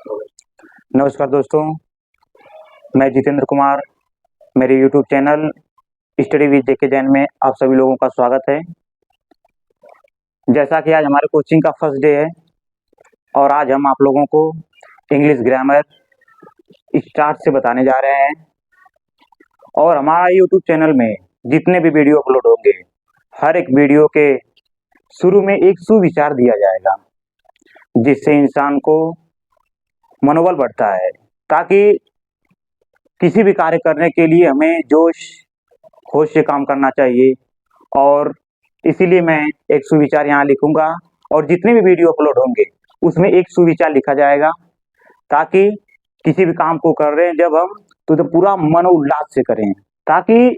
नमस्कार दोस्तों, मैं जितेंद्र कुमार। मेरे यूट्यूब चैनल स्टडी विद जेके जैन में आप सभी लोगों का स्वागत है। जैसा कि आज हमारे कोचिंग का फर्स्ट डे है और आज हम आप लोगों को इंग्लिश ग्रामर स्टार्ट से बताने जा रहे हैं। और हमारा यूट्यूब चैनल में जितने भी वीडियो अपलोड होंगे, हर एक वीडियो के शुरू में एक सुविचार दिया जाएगा, जिससे इंसान को मनोबल बढ़ता है, ताकि किसी भी कार्य करने के लिए हमें जोश होश से काम करना चाहिए। और इसीलिए मैं एक सुविचार यहाँ लिखूंगा और जितने भी वीडियो अपलोड होंगे उसमें एक सुविचार लिखा जाएगा, ताकि किसी भी काम को कर रहे हैं जब हम तो पूरा मनोल्लास से करें, ताकि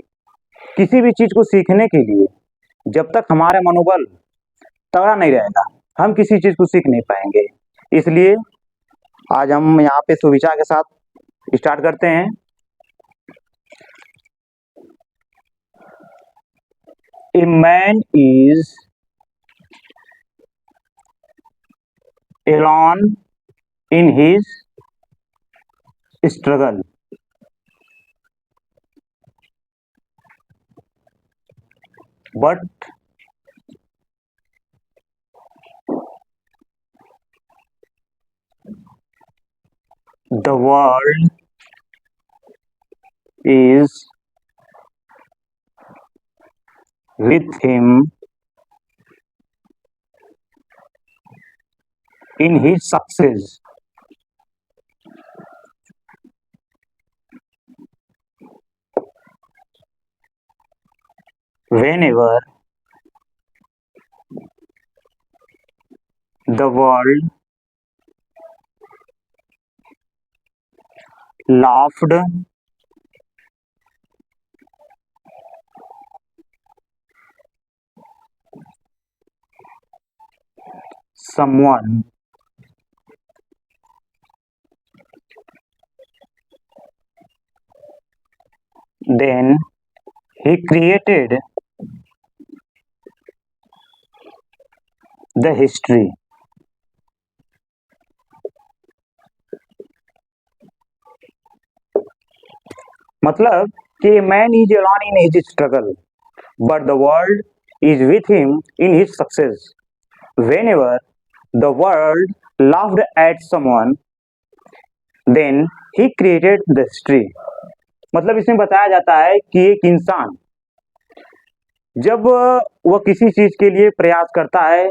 किसी भी चीज को सीखने के लिए जब तक हमारा मनोबल तगड़ा नहीं रहेगा हम किसी चीज को सीख नहीं पाएंगे। इसलिए आज हम यहाँ पे सुविचार के साथ स्टार्ट करते हैं। A man is alone in his struggle, but the world is with him in his success. Whenever the world laughed someone, then he created the history. मतलब कि man is alone in his struggle, but the world is with him in his success. Whenever the world laughed at someone, then he created the history. मतलब इसमें बताया जाता है कि एक इंसान जब वह किसी चीज के लिए प्रयास करता है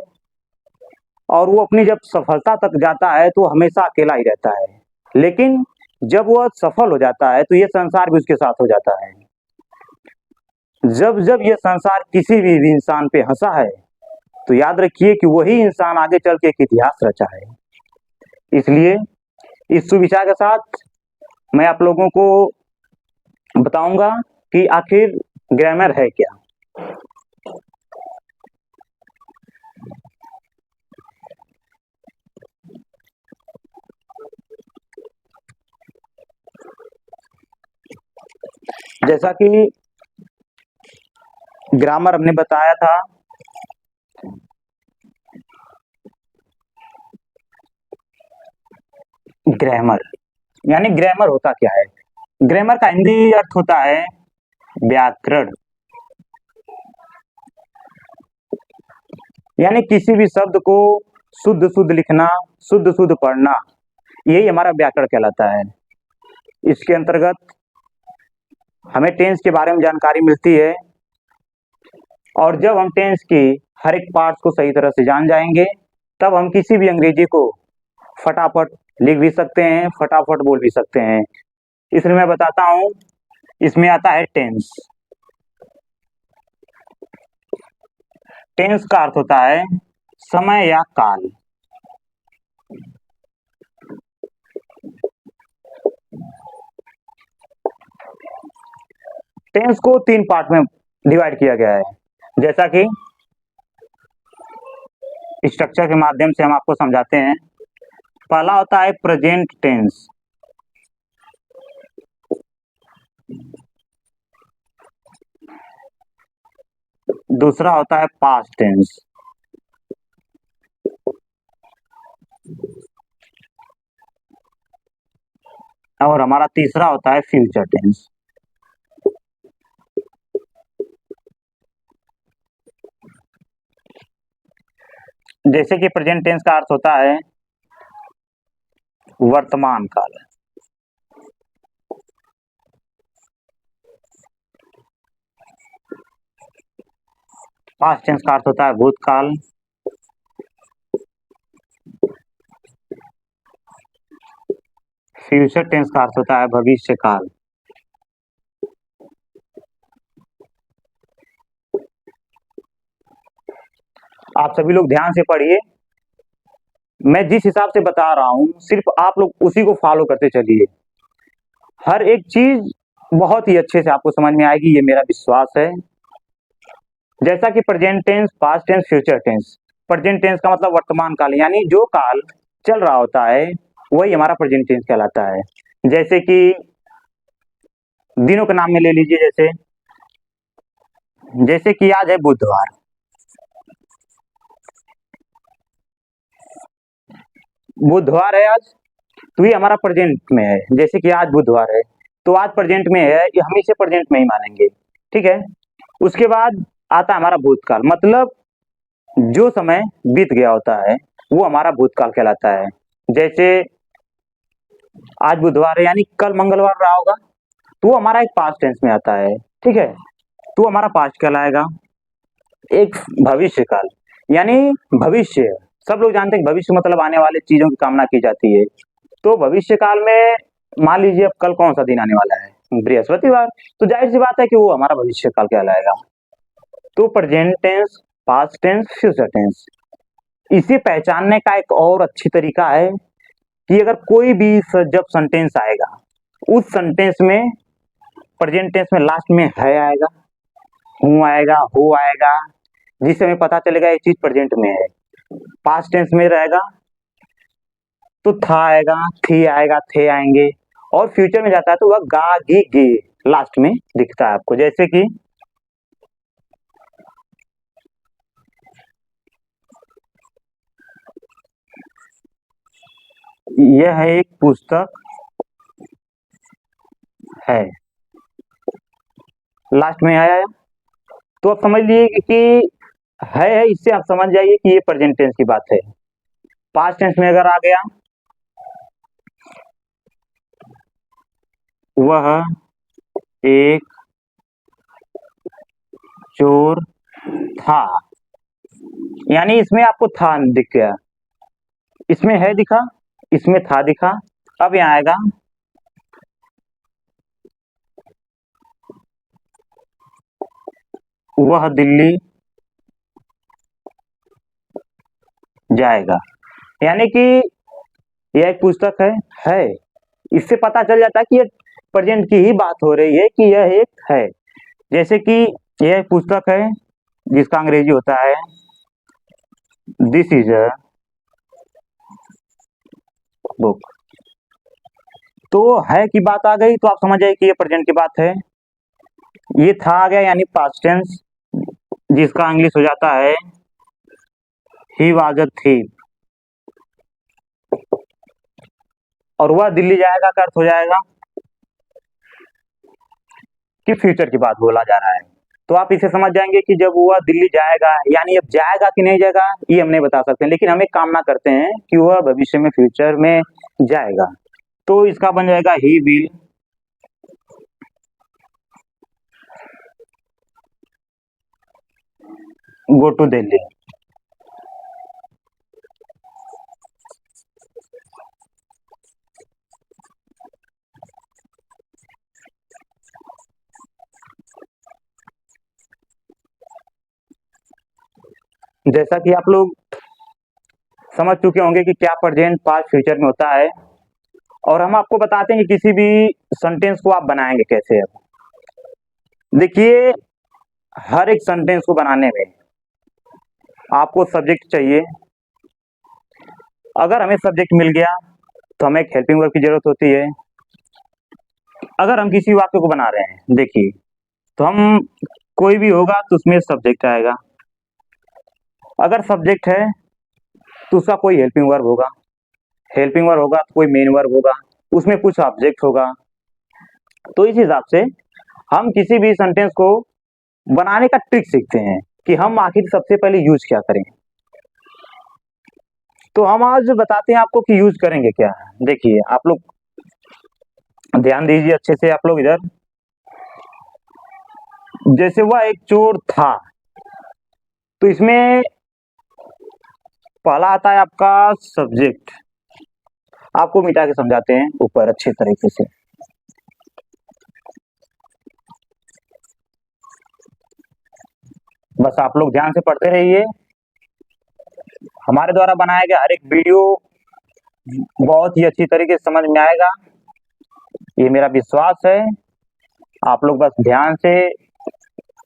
और वो अपनी जब सफलता तक जाता है तो हमेशा अकेला ही रहता है, लेकिन जब वह सफल हो जाता है तो ये संसार भी उसके साथ हो जाता है। जब जब ये संसार किसी भी इंसान पे हंसा है तो याद रखिए कि वही इंसान आगे चल के एक इतिहास रचा है। इसलिए इस सुविचार के साथ मैं आप लोगों को बताऊंगा कि आखिर ग्रामर है क्या। जैसा कि ग्रामर हमने बताया था, ग्रामर यानी ग्रामर होता क्या है। ग्रामर का हिंदी अर्थ होता है व्याकरण, यानी किसी भी शब्द को शुद्ध शुद्ध लिखना, शुद्ध शुद्ध पढ़ना, यही हमारा व्याकरण कहलाता है। इसके अंतर्गत हमें टेंस के बारे में जानकारी मिलती है और जब हम टेंस की हर एक पार्ट को सही तरह से जान जाएंगे तब हम किसी भी अंग्रेजी को फटाफट लिख भी सकते हैं, फटाफट बोल भी सकते हैं। इसलिए मैं बताता हूं, इसमें आता है टेंस। टेंस का अर्थ होता है समय या काल। टेंस को 3 पार्ट में डिवाइड किया गया है, जैसा कि स्ट्रक्चर के माध्यम से हम आपको समझाते हैं। पहला होता है प्रेजेंट टेंस, दूसरा होता है पास्ट टेंस, और हमारा तीसरा होता है फ्यूचर टेंस। जैसे कि प्रेजेंट टेंस का अर्थ होता है वर्तमान काल। पास्ट टेंस का अर्थ होता है भूतकाल। फ्यूचर टेंस का अर्थ होता है भविष्य काल। आप सभी लोग ध्यान से पढ़िए, मैं जिस हिसाब से बता रहा हूं सिर्फ आप लोग उसी को फॉलो करते चलिए। हर एक चीज बहुत ही अच्छे से आपको समझ में आएगी, ये मेरा विश्वास है। जैसा कि present tense, past tense, future tense. Present tense का मतलब वर्तमान काल, यानी जो काल चल रहा होता है वही हमारा प्रेजेंट टेंस कहलाता है। जैसे कि दिनों के नाम में ले लीजिए, जैसे कि आज है बुधवार, बुधवार है आज, तो ये हमारा प्रेजेंट में है। जैसे कि आज बुधवार है तो आज प्रेजेंट में है, ये हम इसे प्रेजेंट में ही मानेंगे, ठीक है। उसके बाद आता है हमारा भूतकाल, मतलब जो समय बीत गया होता है वो हमारा भूतकाल कहलाता है। जैसे आज बुधवार है यानी कल मंगलवार रहा होगा, तो वो हमारा एक पास्ट टेंस में आता है, ठीक है, तो हमारा पास्ट कहलाएगा। एक भविष्य काल, यानी भविष्य, सब लोग जानते हैं भविष्य मतलब आने वाले चीजों की कामना की जाती है। तो भविष्य काल में मान लीजिए अब कल कौन सा दिन आने वाला है, बृहस्पतिवार, तो जाहिर सी बात है कि वो हमारा भविष्य काल कहलाएगा। तो present tense, past tense, future tense, इसे पहचानने का एक और अच्छी तरीका है कि अगर कोई भी जब सेंटेंस आएगा उस सेंटेंस में प्रेजेंट टेंस में लास्ट में है आएगा, हूं आएगा, हो आएगा, जिससे हमें पता चलेगा ये चीज प्रेजेंट में है। पास्ट टेंस में रहेगा तो था आएगा, थी आएगा, थे आएंगे, और फ्यूचर में जाता है तो वह गा गी गे लास्ट में दिखता है आपको। जैसे कि यह एक पुस्तक है, लास्ट में आया, तो आप समझ लीजिए कि है, इससे आप समझ जाइए कि ये प्रेजेंट टेंस की बात है। पास्ट टेंस में अगर आ गया, वह एक चोर था, यानी इसमें आपको था दिख गया, इसमें है दिखा, इसमें था दिखा। अब यहाँ आएगा वह दिल्ली जाएगा, यानी कि यह एक पुस्तक है, इससे पता चल जाता है कि ये प्रेजेंट की ही बात हो रही है कि यह एक है। जैसे कि यह एक पुस्तक है जिसका अंग्रेजी होता है दिस इज अ बुक, तो है की बात आ गई तो आप समझ जाइए कि ये प्रेजेंट की बात है। ये था आ गया यानी पास्ट टेंस, जिसका इंग्लिश हो जाता है ही वाज अ थीफ, और वह दिल्ली जाएगा का अर्थ हो जाएगा कि फ्यूचर की बात बोला जा रहा है। तो आप इसे समझ जाएंगे कि जब वह दिल्ली जाएगा, यानी अब जाएगा कि नहीं जाएगा ये हम नहीं बता सकते, लेकिन हम एक कामना करते हैं कि वह भविष्य में फ्यूचर में जाएगा, तो इसका बन जाएगा he will go to Delhi. जैसा कि आप लोग समझ चुके होंगे कि क्या प्रेजेंट, पास्ट, फ्यूचर में होता है, और हम आपको बताते हैं कि किसी भी सेंटेंस को आप बनाएंगे कैसे। अब देखिए, हर एक सेंटेंस को बनाने में आपको सब्जेक्ट चाहिए। अगर हमें सब्जेक्ट मिल गया तो हमें एक हेल्पिंग वर्ब की जरूरत होती है। अगर हम किसी वाक्य को बना रहे हैं, देखिए, तो हम कोई भी होगा तो उसमें सब्जेक्ट आएगा। अगर सब्जेक्ट है तो उसका कोई हेल्पिंग वर्ब होगा, हेल्पिंग वर्ब होगा तो कोई मेन वर्ब होगा, उसमें कुछ ऑब्जेक्ट होगा। तो इस हिसाब से हम किसी भी सेंटेंस को बनाने का ट्रिक सीखते हैं कि हम आखिर सबसे पहले यूज क्या करें। तो हम आज बताते हैं आपको कि यूज करेंगे क्या। देखिए आप लोग ध्यान दीजिए अच्छे से, आप लोग इधर। जैसे वह एक चोर था, तो इसमें पहला आता है आपका सब्जेक्ट। आपको मिटा के समझाते हैं ऊपर अच्छे तरीके से। बस आप लोग ध्यान से पढ़ते रहिए। हमारे द्वारा बनाया गया हर एक वीडियो बहुत ही अच्छी तरीके से समझ में आएगा, ये मेरा विश्वास है। आप लोग बस ध्यान से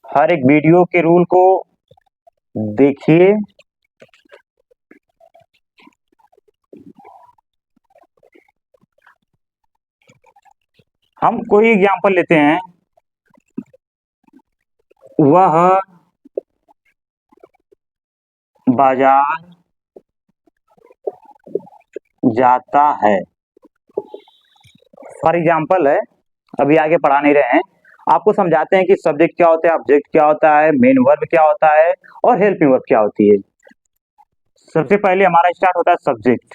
हर एक वीडियो के रूल को देखिए। हम कोई एग्जांपल लेते हैं। वह बाजार जाता है, फॉर एग्जाम्पल है, अभी आगे पढ़ा नहीं रहे हैं। आपको समझाते हैं कि सब्जेक्ट क्या होता है, ऑब्जेक्ट क्या होता है, मेन वर्ब क्या होता है और हेल्पिंग वर्ब क्या होती है। सबसे पहले हमारा स्टार्ट होता है सब्जेक्ट,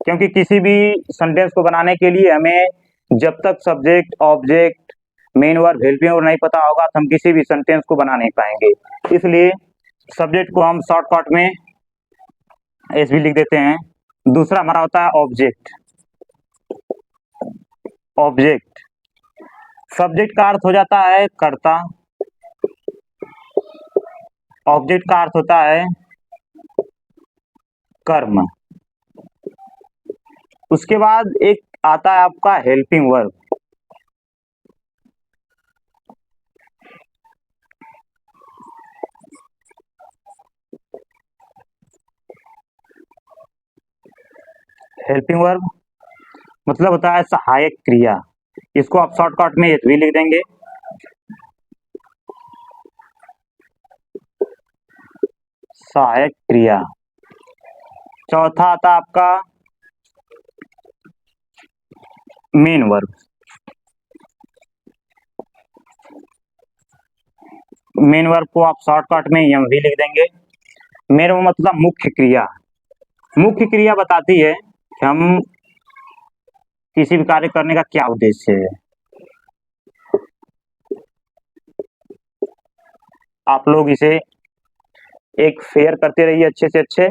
क्योंकि किसी भी सेंटेंस को बनाने के लिए हमें जब तक subject, object, main verb, helping verb नहीं पता होगा तो हम किसी भी सेंटेंस को बना नहीं पाएंगे। इसलिए सब्जेक्ट को हम शॉर्टकट में एस भी लिख देते हैं। दूसरा हमारा होता है ऑब्जेक्ट। ऑब्जेक्ट सब्जेक्ट का अर्थ हो जाता है कर्ता, ऑब्जेक्ट का अर्थ होता है कर्म। उसके बाद एक आता है आपका हेल्पिंग वर्ब। हेल्पिंग वर्ब मतलब होता है सहायक क्रिया। इसको आप शॉर्टकट में भी लिख देंगे। सहायक क्रिया। चौथा आता है आपका मेन वर्ब। मेन वर्ब को आप शॉर्टकट में एम भी लिख देंगे। मेन वर्ब मतलब मुख्य क्रिया। मुख्य क्रिया बताती है कि हम किसी भी कार्य करने का क्या उद्देश्य है। आप लोग इसे एक शेयर करते रहिए अच्छे से अच्छे,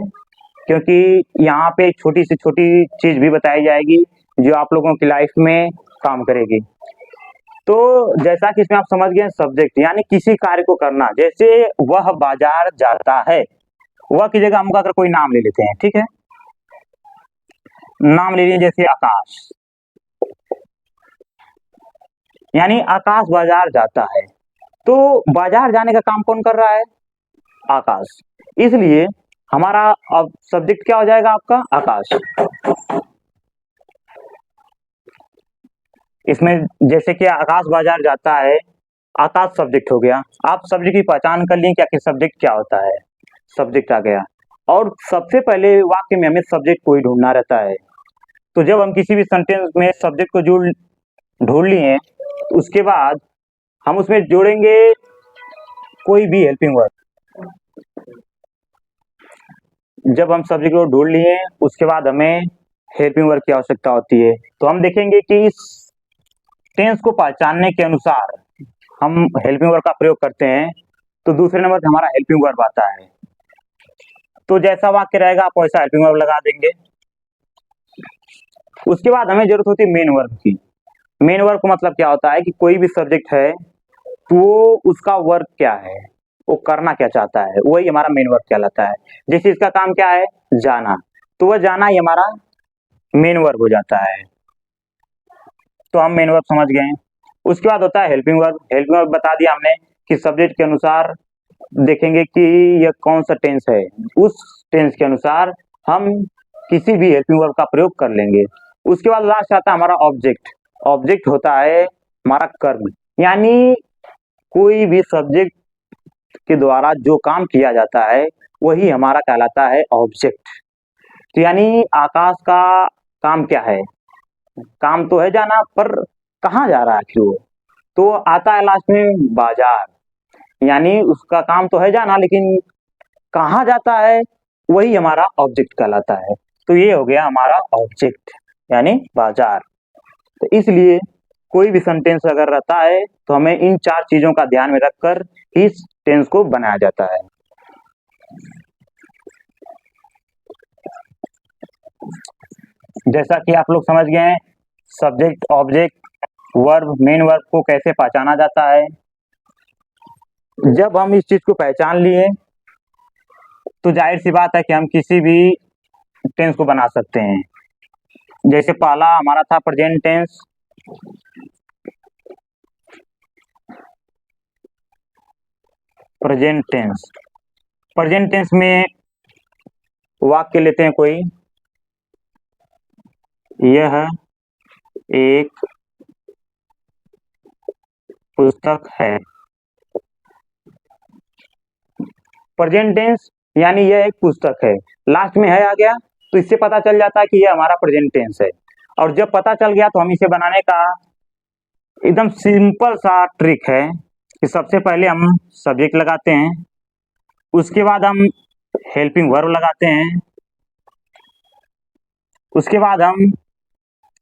क्योंकि यहाँ पे छोटी से छोटी चीज भी बताई जाएगी जो आप लोगों की लाइफ में काम करेगी। तो जैसा कि इसमें आप समझ गए सब्जेक्ट यानी किसी कार्य को करना। जैसे वह बाजार जाता है, वह की जगह हम अगर कोई नाम ले लेते हैं, ठीक है, नाम ले लीजिए जैसे आकाश, यानी आकाश बाजार जाता है। तो बाजार जाने का काम कौन कर रहा है? आकाश। इसलिए हमारा अब सब्जेक्ट क्या हो जाएगा आपका? आकाश। इसमें जैसे कि आकाश बाजार जाता है, आकाश सब्जेक्ट हो गया। आप सब्जेक्ट की पहचान कर लिए कि आखिर सब्जेक्ट क्या होता है। सब्जेक्ट आ गया और सबसे पहले वाक्य में हमें सब्जेक्ट को ही ढूंढना रहता है। तो जब हम किसी भी सेंटेंस में सब्जेक्ट को ढूंढ लिए, उसके बाद हम उसमें जोड़ेंगे कोई भी हेल्पिंग वर्ब। जब हम सब्जेक्ट को ढूंढ लिए उसके बाद हमें हेल्पिंग वर्ब की आवश्यकता होती है। तो हम देखेंगे कि इस टेंस को पहचानने के अनुसार हम हेल्पिंग वर्ब का प्रयोग करते हैं, तो दूसरे नंबर पर हमारा हेल्पिंग वर्ब आता है। तो जैसा वाक्य रहेगा आप वैसा हेल्पिंग वर्ब लगा देंगे। उसके बाद हमें जरूरत होती है मेन वर्ब की। मेन वर्ब का मतलब क्या होता है कि कोई भी सब्जेक्ट है तो वो उसका वर्क क्या है, वो करना क्या चाहता है, वही हमारा मेन वर्ब कहलाता है। जैसे इसका काम क्या है? जाना, तो वह जाना ही हमारा मेन वर्ब हो जाता है। तो हम मेन वर्ब समझ गए। उसके बाद होता है हेल्पिंग वर्ब। हेल्पिंग वर्ब बता दिया हमने कि सब्जेक्ट के अनुसार देखेंगे कि यह कौन सा टेंस है, उस टेंस के अनुसार हम किसी भी हेल्पिंग वर्ब का प्रयोग कर लेंगे। उसके बाद लास्ट आता है हमारा ऑब्जेक्ट। ऑब्जेक्ट होता है हमारा कर्म, यानी कोई भी सब्जेक्ट के द्वारा जो काम किया जाता है वही हमारा कहलाता है ऑब्जेक्ट। तो यानी आकाश का काम क्या है? काम तो है जाना, पर कहाँ जा रहा है आखिर वो? तो आता है लास्ट में बाजार, यानी उसका काम तो है जाना, लेकिन कहाँ जाता है वही हमारा ऑब्जेक्ट कहलाता है। तो ये हो गया हमारा ऑब्जेक्ट यानी बाजार। तो इसलिए कोई भी सेंटेंस अगर रहता है तो हमें इन 4 चीजों का ध्यान में रखकर इस टेंस को बनाया जाता है। जैसा कि आप लोग समझ गए हैं, subject, object, verb, main verb को कैसे पहचाना जाता है। जब हम इस चीज को पहचान लिए तो जाहिर सी बात है कि हम किसी भी टेंस को बना सकते हैं। जैसे पहला हमारा था present tense. Present tense, present tense में वाक्य लेते हैं कोई, यह एक पुस्तक है। प्रेजेंट टेंस यानी यह एक पुस्तक है, लास्ट में है आ गया तो इससे पता चल जाता है कि यह हमारा प्रेजेंट टेंस है। और जब पता चल गया तो हम इसे बनाने का एकदम सिंपल सा ट्रिक है कि सबसे पहले हम सब्जेक्ट लगाते हैं, उसके बाद हम हेल्पिंग वर्ब लगाते हैं, उसके बाद हम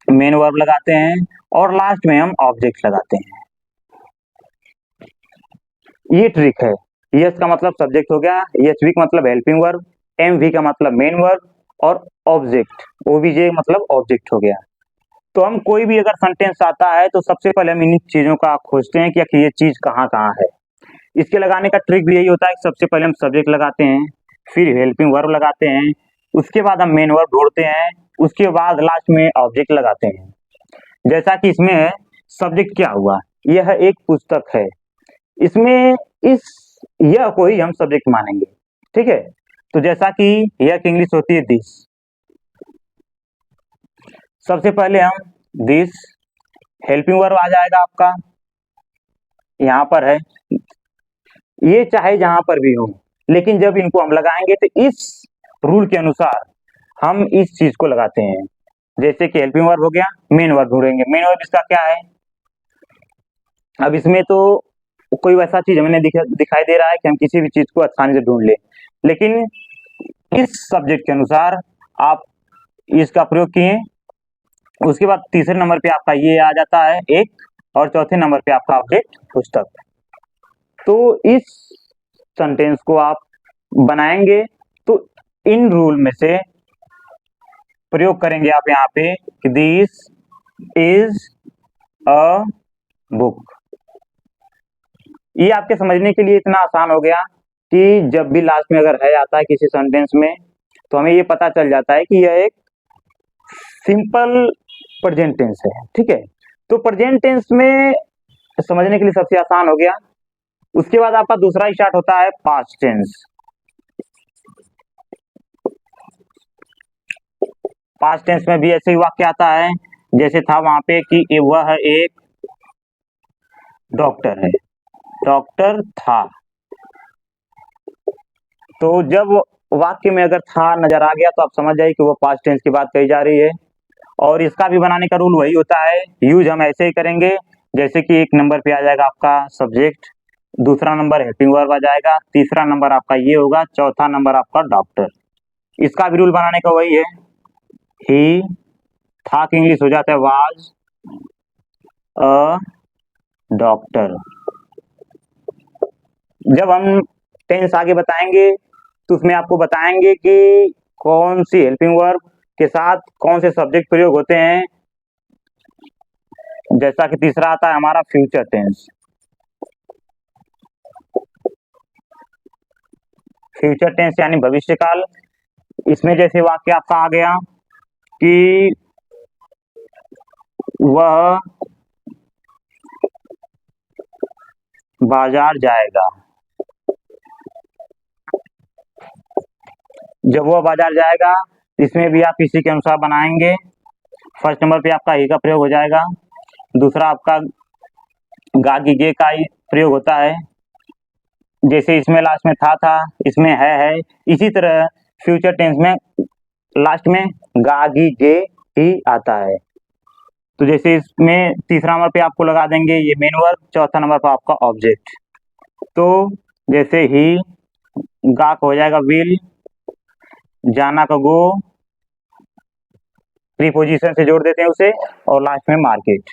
मेन वर्ब लगाते हैं और लास्ट में हम ऑब्जेक्ट लगाते हैं। ये ट्रिक है। यस का मतलब सब्जेक्ट हो गया, एच वी का मतलब हेल्पिंग वर्ब, एम वी का मतलब मेन वर्ब और ऑब्जेक्ट ओबीजे मतलब ऑब्जेक्ट हो गया। तो हम कोई भी अगर सेंटेंस आता है तो सबसे पहले हम इन चीजों का खोजते हैं कि ये चीज कहाँ कहाँ है। इसके लगाने का ट्रिक भी यही होता है कि सबसे पहले हम सब्जेक्ट लगाते हैं, फिर हेल्पिंग वर्ब लगाते हैं, उसके बाद हम मेन वर्ब ढूंढते हैं, उसके बाद लास्ट में ऑब्जेक्ट लगाते हैं। जैसा कि इसमें है, सब्जेक्ट क्या हुआ, यह एक पुस्तक है, इसमें इस यह को ही हम सब्जेक्ट मानेंगे। ठीक है, तो जैसा कि यह की इंग्लिश होती है दिस, सबसे पहले हम दिस, हेल्पिंग वर्ब आ जाएगा आपका, यहाँ पर है, ये चाहे जहां पर भी हो, लेकिन जब इनको हम लगाएंगे तो इस रूल के अनुसार हम इस चीज को लगाते हैं। जैसे कि हेल्पिंग वर्ब हो गया, मेन वर्ब ढूंढेंगे, मेन वर्ब इसका क्या है। अब इसमें तो कोई वैसा चीज हमें दिखाई दे रहा है कि हम किसी भी चीज को आसानी से ढूंढ ले, लेकिन इस सब्जेक्ट के अनुसार आप इसका प्रयोग किए। उसके बाद तीसरे नंबर पे आपका ये आ जाता है एक, और चौथे नंबर पे आपका ऑब्जेक्ट पुस्तक। तो इस सेंटेंस को आप बनाएंगे तो इन रूल में से प्रयोग करेंगे आप यहाँ पे कि दिस इज अ बुक। ये आपके समझने के लिए इतना आसान हो गया कि जब भी लास्ट में अगर है आता है किसी सेंटेंस में तो हमें ये पता चल जाता है कि यह एक सिंपल प्रेजेंट टेंस है। ठीक है, तो प्रेजेंट टेंस में समझने के लिए सबसे आसान हो गया। उसके बाद आपका दूसरा स्टार्ट होता है पास्ट टेंस। पास्ट टेंस में भी ऐसे ही वाक्य आता है जैसे था वहां पे कि वह एक डॉक्टर है, डॉक्टर था। तो जब वाक्य में अगर था नजर आ गया तो आप समझ जाइए कि वो पास्ट टेंस की बात कही जा रही है। और इसका भी बनाने का रूल वही होता है, यूज हम ऐसे ही करेंगे जैसे कि एक नंबर पे आ जाएगा आपका सब्जेक्ट, दूसरा नंबर हेल्पिंग वर्ब आ जाएगा, तीसरा नंबर आपका ये होगा, चौथा नंबर आपका डॉक्टर। इसका भी रूल बनाने का वही है, ही, था की इंग्लिश हो जाता है वाज अ डॉक्टर। जब हम टेंस आगे बताएंगे तो उसमें आपको बताएंगे कि कौन सी हेल्पिंग वर्ब के साथ कौन से सब्जेक्ट प्रयोग होते हैं। जैसा कि तीसरा आता है हमारा फ्यूचर टेंस। फ्यूचर टेंस यानी भविष्य काल। इसमें जैसे वाक्य आपका आ गया कि वह बाजार जाएगा, जब वह बाजार जाएगा इसमें भी आप इसी के अनुसार बनाएंगे। फर्स्ट नंबर पे आपका ही का प्रयोग हो जाएगा, दूसरा आपका गा की गे का प्रयोग होता है, जैसे इसमें लास्ट में था, इसमें है। इसी तरह फ्यूचर टेंस में लास्ट में गा गी गे ही आता है। तो जैसे इसमें तीसरा नंबर पे आपको लगा देंगे ये मेन वर्ब, चौथा नंबर पर आपका ऑब्जेक्ट। तो जैसे ही, गा का हो जाएगा विल, जाना का गो, प्रीपोजिशन से जोड़ देते हैं उसे, और लास्ट में मार्केट।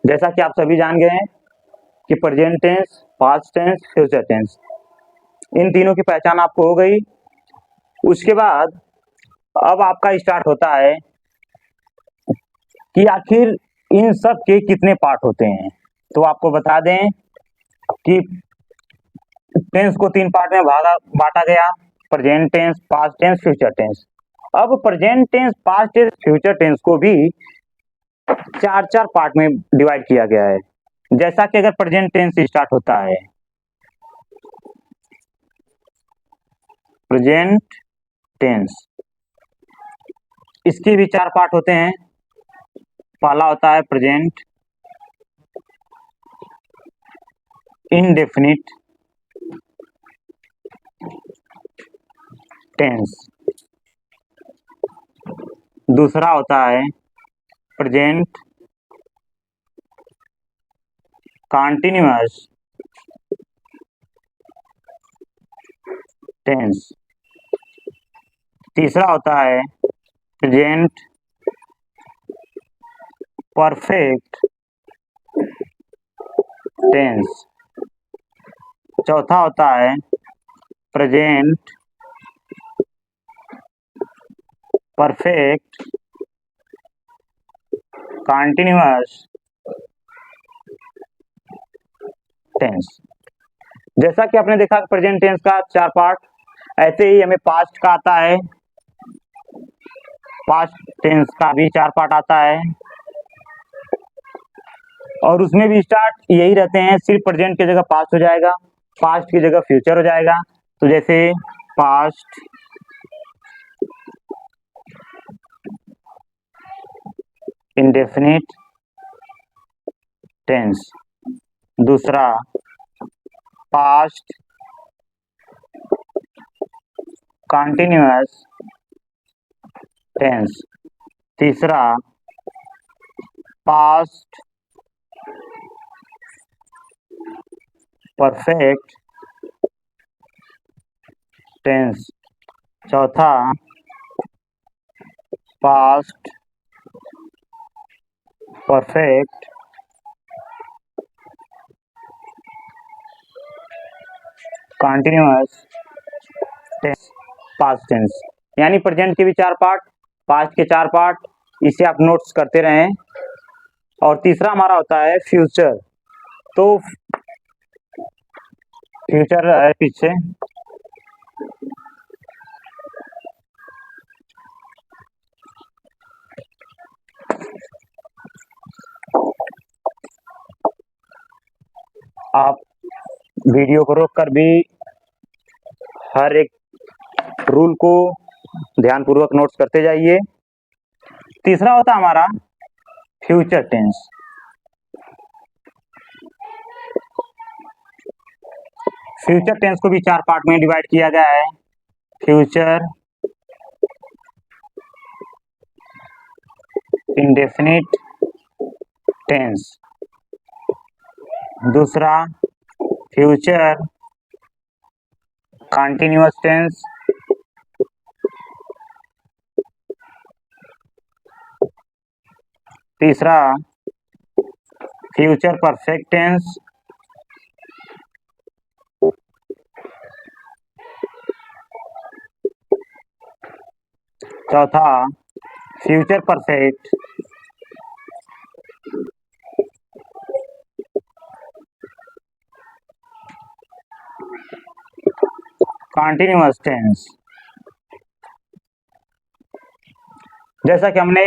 जैसा कि आप सभी जान गए हैं कि present tense, past tense, future tense, इन तीनों की पहचान आपको हो गई। उसके बाद अब आपका स्टार्ट होता है कि आखिर इन सब के कितने पार्ट होते हैं। तो आपको बता दें कि टेंस को 3 पार्ट में बांटा गया, present tense, past tense, future tense. अब present tense, past tense, future tense को भी 4 पार्ट में डिवाइड किया गया है। जैसा कि अगर प्रेजेंट टेंस स्टार्ट होता है, प्रेजेंट टेंस, इसके भी 4 पार्ट होते हैं। पहला होता है प्रेजेंट इंडेफिनिट टेंस, दूसरा होता है प्रेजेंट कॉन्टिन्यूअस टेंस, तीसरा होता है प्रेजेंट परफेक्ट टेंस, चौथा होता है प्रेजेंट परफेक्ट कॉन्टिन्यूअस टेंस। जैसा कि आपने देखा प्रेजेंट टेंस का 4 पार्ट, ऐसे ही हमें पास्ट का आता है, पास्ट टेंस का भी 4 पार्ट आता है, और उसमें भी स्टार्ट यही रहते हैं, सिर्फ प्रेजेंट की जगह पास्ट हो जाएगा, पास्ट की जगह फ्यूचर हो जाएगा। तो जैसे पास्ट इंडेफिनिट टेंस, दूसरा पास्ट कॉन्टिन्यूअस टेंस, तीसरा पास्ट परफेक्ट टेंस, चौथा past perfect continuous tense, past tense. यानी प्रेजेंट के भी 4 पार्ट, पास्ट के 4 पार्ट, इसे आप नोट्स करते रहें। और तीसरा हमारा होता है फ्यूचर। तो फ्यूचर है पीछे, आप वीडियो को रोककर भी हर एक रूल को ध्यानपूर्वक नोट्स करते जाइए। तीसरा होता है हमारा फ्यूचर टेंस। फ्यूचर टेंस को भी 4 पार्ट में डिवाइड किया गया है। फ्यूचर इंडेफिनिट टेंस, दूसरा फ्यूचर कॉन्टिन्यूअस टेंस, तीसरा फ्यूचर परफेक्ट टेंस, चौथा फ्यूचर परफेक्ट कॉन्टिन्यूअस टेंस। जैसा कि हमने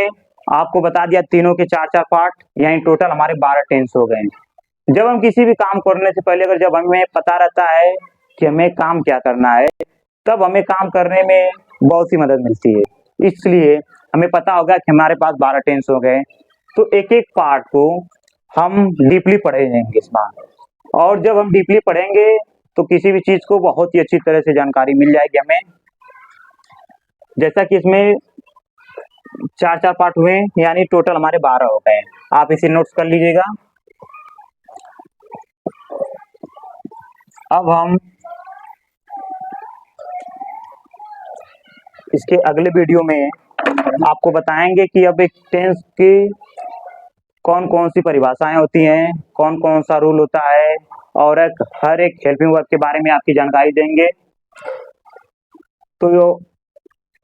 आपको बता दिया, तीनों के 4 पार्ट, यानी टोटल हमारे 12 टेंस हो गए। जब हम किसी भी काम करने से पहले, अगर जब हमें पता रहता है कि हमें काम क्या करना है, तब हमें काम करने में बहुत सी मदद मिलती है। इसलिए हमें पता होगा कि हमारे पास 12 टेंस हो गए, तो एक एक पार्ट को हम डीपली पढ़ेंगे इस बार। और जब हम डीपली पढ़ेंगे तो किसी भी चीज़ को बहुत ही अच्छी तरह से जानकारी मिल जाएगी हमें। जैसा कि इसमें 4 पार्ट हुए, यानी टोटल हमारे 12 हो गए। आप इसे नोट्स कर लीजिएगा। अब हम इसके अगले वीडियो में आपको बताएंगे कि अब एक टेंस की कौन कौन सी परिभाषाएं होती हैं, कौन कौन सा रूल होता है, और हर एक हेल्पिंग वर्ब के बारे में आपकी जानकारी देंगे। तो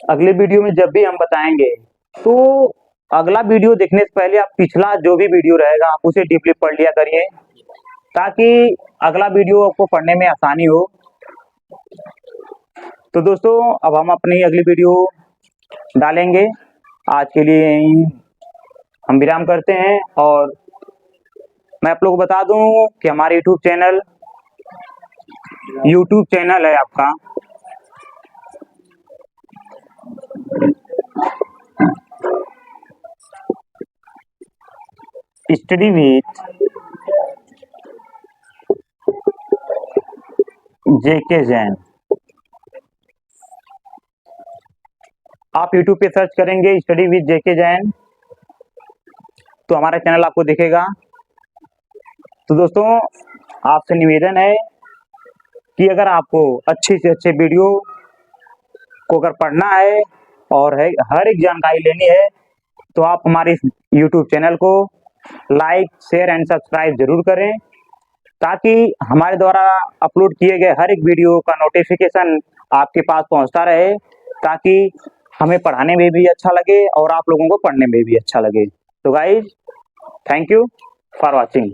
अगले वीडियो में जब भी हम बताएंगे, तो अगला वीडियो देखने से पहले आप पिछला जो भी वीडियो रहेगा आप उसे डीपली पढ़ लिया करिए, ताकि अगला वीडियो आपको पढ़ने में आसानी हो। तो दोस्तों, अब हम अपनी अगली वीडियो डालेंगे। आज के लिए हम विराम करते हैं, और मैं आप लोगों को बता दूं कि हमारे यूट्यूब चैनल है आपका स्टडी विथ जेके जैन। आप यूट्यूब पे सर्च करेंगे स्टडी विथ जेके जैन, तो हमारा चैनल आपको दिखेगा। तो दोस्तों, आपसे निवेदन है कि अगर आपको अच्छे से अच्छे वीडियो को अगर पढ़ना है और हर एक जानकारी लेनी है, तो आप हमारे यूट्यूब चैनल को लाइक, शेयर एंड सब्सक्राइब जरूर करें, ताकि हमारे द्वारा अपलोड किए गए हर एक वीडियो का नोटिफिकेशन आपके पास पहुंचता रहे, ताकि हमें पढ़ाने में भी अच्छा लगे और आप लोगों को पढ़ने में भी अच्छा लगे। तो guys, thank you for watching.